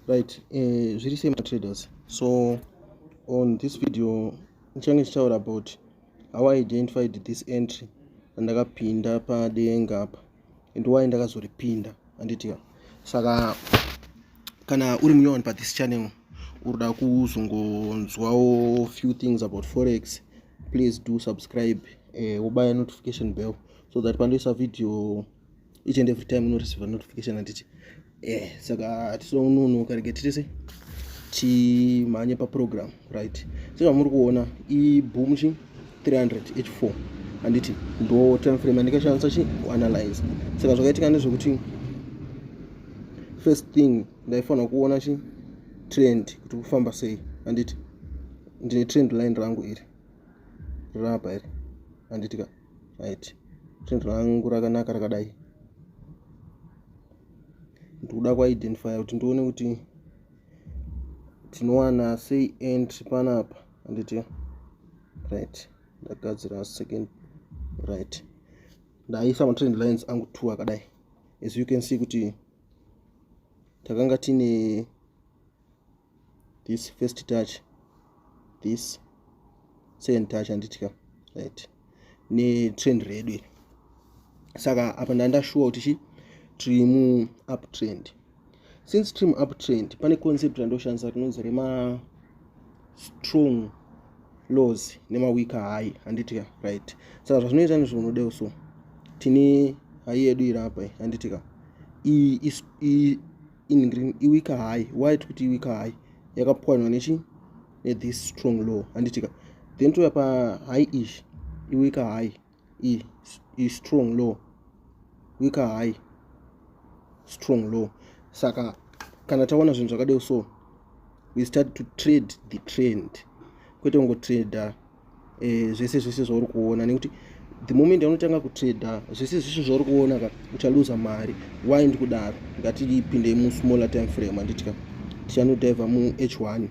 Right, zviri same traders. So on this video ndichange ndichitaura about how I identified this entry ndakapinda padenga apa and why ndakazoripinda anditika. Saka kana uri munyowani pa this channel urida kuzongonzwawo few things about forex, please do subscribe, wobaya notification bell so that pandoisa video each and every time receive a notification anditi. Saka tisononoka rege titese timhanye paprogram, right? Saka muri kuona boom 300 H4 anditi ndo time frame andikashandisa kuanalyze. Saka zvakaitika ndezvekuti first thing ndaifanira kuona trend kuti kufamba sei anditi. Ndine trend line rangu iri rapa iri anditika, right? Trend rangu rakanaka rakadai. Ndikuda kuidentify kuti ndione kuti tinowana sei entry panapa anditi, right? Ndagadzira second, right? Ndaisa ma trend lines angu 2 akadai. As you can see kuti takanga tine this first touch, this second touch anditika, right? Ni trend redu. Saka apa ndandashuwa kuti tiri mu uptrend. Since tiri mu uptrend pane concept randoshandisa rinonzi rema strong lows nema weak high anditika, right? Saka zvinoita ndezvinodewo so tine high yedu iri apa anditika. In green weak high. Why kuti weak high yakapwanwa nechi this strong low anditika. Then to pa high ish weak high is strong low, weak high, strong low. Saka kana taona zvinhu zvakadai so we start to trade the trend, kwete kungotrader zvese zvauri kuona, nekuti the moment unotanga kutrader zvese zvauri kuona ka uchaluza mari. Why ndikudaro? Ngatipinde mu smaller time frame anditika. Tichanodive mu H1.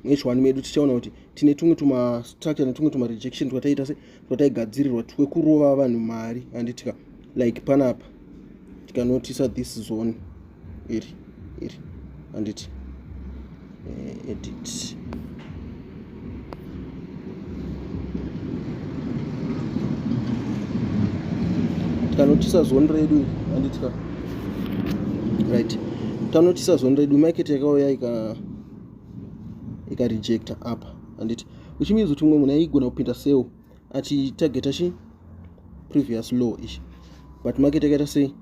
H1 medu tichaona kuti tine tumwe tuma structure netumwe tuma rejection twataita se twataigadzirirwa twekurova vanhu mari anditika. Like panapa tikanotisa this zone iri anditi edit tikanotisa zone redu anditika, right? Tanotisa zone redu market yakauya ika rejecta apa anditi, which means kuti mumwe munhu aigona kupinda sell achitargeta previous low ishi, but market yakaita sei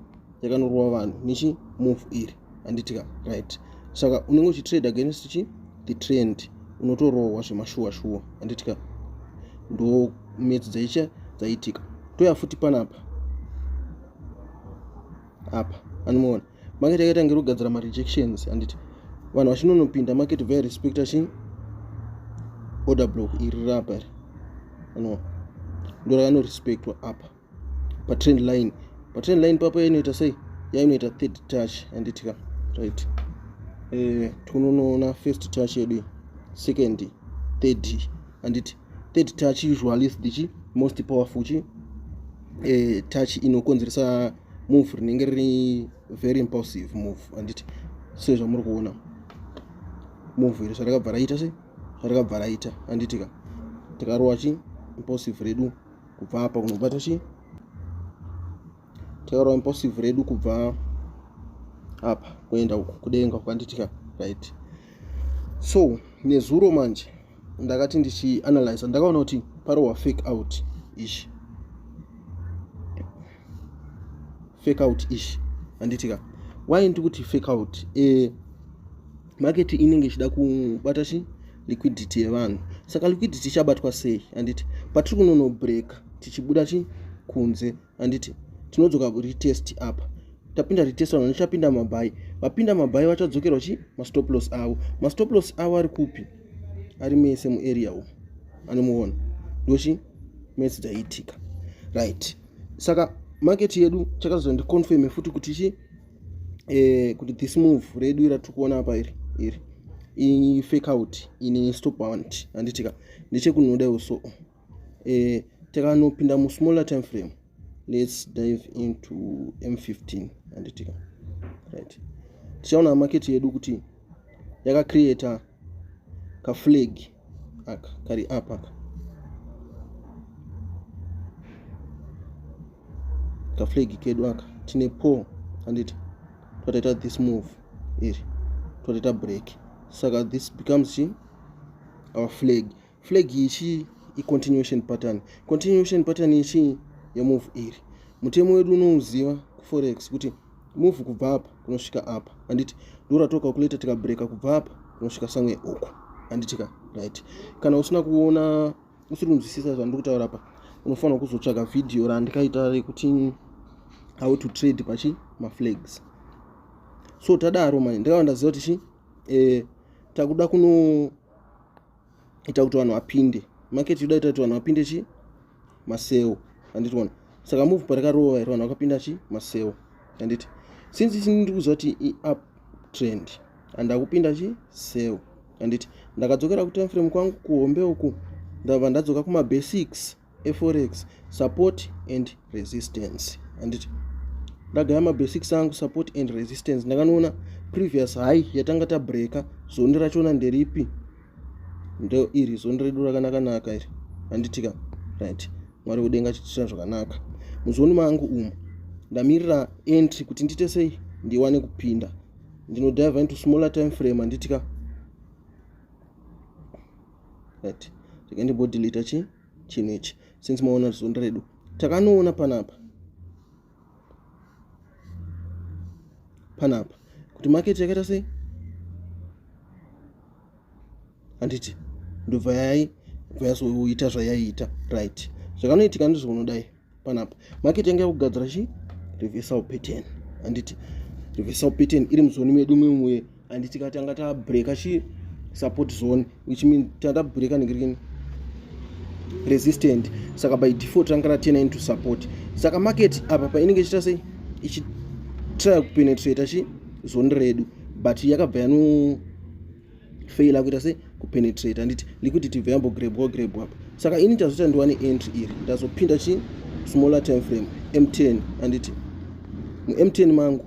yakanorova vanhu nichi move iri anditika, right? Saka unenge uchitrade against the trend, unotorohwa zvemashuwa anditika. Ndo mets dzaitika. Toya futi panapa apa anomuona market yakaita ngirugadzira ma rejections anditi. Vanhu vachinonopinda market very respect order block iri rapa anoona ndo rakano respectwa apa pa trend line. Pa trend line papo inoita sei? Inoita third touch anditika, right? Tunoona first touch yedu, second, third anditi. Third touch usually is the most powerful touch inokonzeresa move rinenge riri very impulsive move anditi. So zvamuri kuona move iri zvarakabva raita sei, zvarakabva raita anditika. Takarowa impulsive redu kubva apa kunobata takarowa impulsive redu kubva apa kuenda kudenga kwanditika, right? So nezuro manje ndakati ndichi analyze ndakaona kuti parowa fake out ish anditika. Why ndikuti fake out? Market inenge ichida kubata liquidity yevanhu. Saka liquidity chabatwa sei anditi? Patiri kunono break tichibuda kunze anditi, tinodzoka retest apa. Tapinda retest vanhu vachapinda mabai. Vapinda mabai vachadzokerwa ma stop loss avo. Ma stop loss avo ari kupi? Ari mese mu area umu anomuona ndochi mesi dzaitika, right? Saka market yedu chakazondi confirm futi kuti kuti this move redu iratukuona apa iri fake out ine stop point anditika. Ndechekunoda so takanopinda mu smaller time frame. Let's dive into M15 anditika, right? tichaona market yedu kuti yaka create ka flag aka kari apa ka flag kedu aka tine pull anditi totaita this move iri totaita break, saka this becomes our flag ichi i continuation pattern ichi ya move iri. Mutemo wedu unoziva ku forex kuti move kubva apa kunosvika apa anditi ndura to calculate tika break kubva apa kunosvika somewhere uko anditika right. Kana usina kuona usiri kunzwisisa zvandiri kutaura apa unofanira kuzotsvaga video randikaita rekuti how to trade pachi ma flags. So tadaro manje ndakawanda ziva kuti takuda kuno ita kuti vanhu vapinde market yoda ita kuti vanhu vapinde maseo anditiona, saka move parikarowa iri vanhu vakapinda maseo anditi since ndiri kuziva kuti i up trend andakupinda seo anditi ndakadzokera ku time frame kwangu kuhombe uku ndabva ndadzoka kuma basics forex support and resistance anditi ndagaya ma basics angu support and resistance. Ndakanoona previous high yatanga ta breaker zone rachona nderipi ndo iri zone redu rakanaka iri anditika right. Mwari kudenga chichita zvakanaka muzoni mangu umu ndamirira entry kuti ndite sei ndiwane kupinda ndino dive into smaller time frame anditika right. Ndikendimbo delete chinechi since maona zone redu takanoona panapa kuti market yakaita sei anditi ndobva yasoita zvayaita right. Zvakanoitika ndizvo unodai panapa market yanga yakugadzira reversal pattern anditi reversal pattern iri muzoni medu mumwe anditi katanga ta break support zone which means tanda break ningirikini resistant, saka by default tanga ratena into support. Saka market apa painenge ichita sei ichi try kupenetrate zone redu but yakabva yano fail kuita sei kupenetrate anditi liquidity vambo grab apa. Saka ini ndazota ndiwane entry iri ndazopinda smaller time frame M10 anditi mu M10 mangu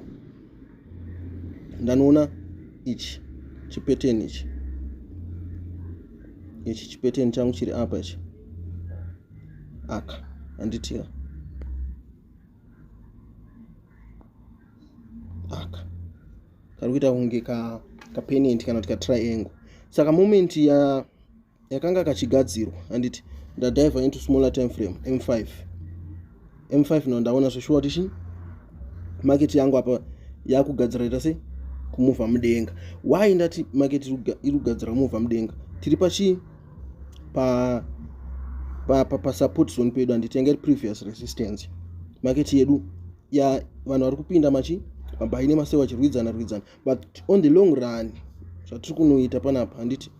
ndanoona ichi chipattern ichi chipattern changu chiri apa ichi aka anditi aka kari kuita kunge ka pennant kana kuti ka triangle. Saka moment yakanga kachigadzirwa anditi ndadive into smaller time frame M5 no ndaona zveshuwa kuti market yangu apa yakugadzira ita sei kumuvha mudenga. Why ndati market iri kugadzira kumuvha mudenga? Tiri pa support zone pedu anditi yanga previous resistance. Market yedu ya vanhu vari kupinda mabai nemaseo achirwidzana but on the long run zvatiri kunoita panapa anditi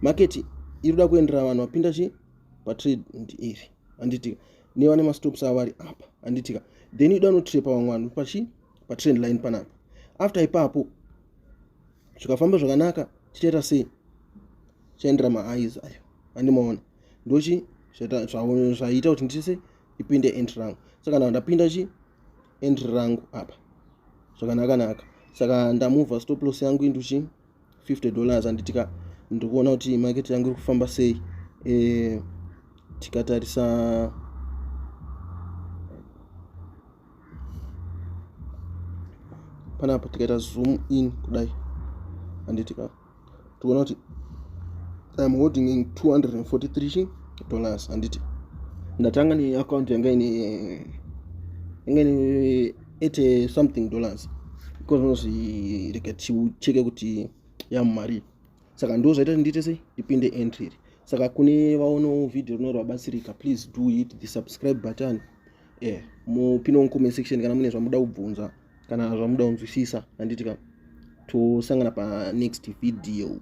market irikuda kuendera vanhu vapinda pa trade iri anditi newane mastops avari apa anditika then ida notrapa vamwe vanhu pa trend line panapa. After ipapo zvikafamba zvakanaka tichaita sei chaendera maeyes ayo andimaona ndochi zvaita kuti ndise ipinde entry rangu. Saka ndapinda entry rangu apa zvakanaka. Saka ndamuvha stop loss yangu into $50 anditika ndikuona kuti market yangu iri kufamba sei. Tikatarisa panapa tikaita zoom in kudai anditika tuona kuti I'm holding in $243 anditi ndatanga ni account yanga ine 80 something dollars because nozi cheke kuti yamari. Saka ndo zvaita ndite sei ipinde entry. Saka kune vaono video rinobatsirika please do hit the subscribe button mupino mu comment section kana mune zvamuda kubvunza kana zvamuda kunzwisisa anditika tosangana pa next video.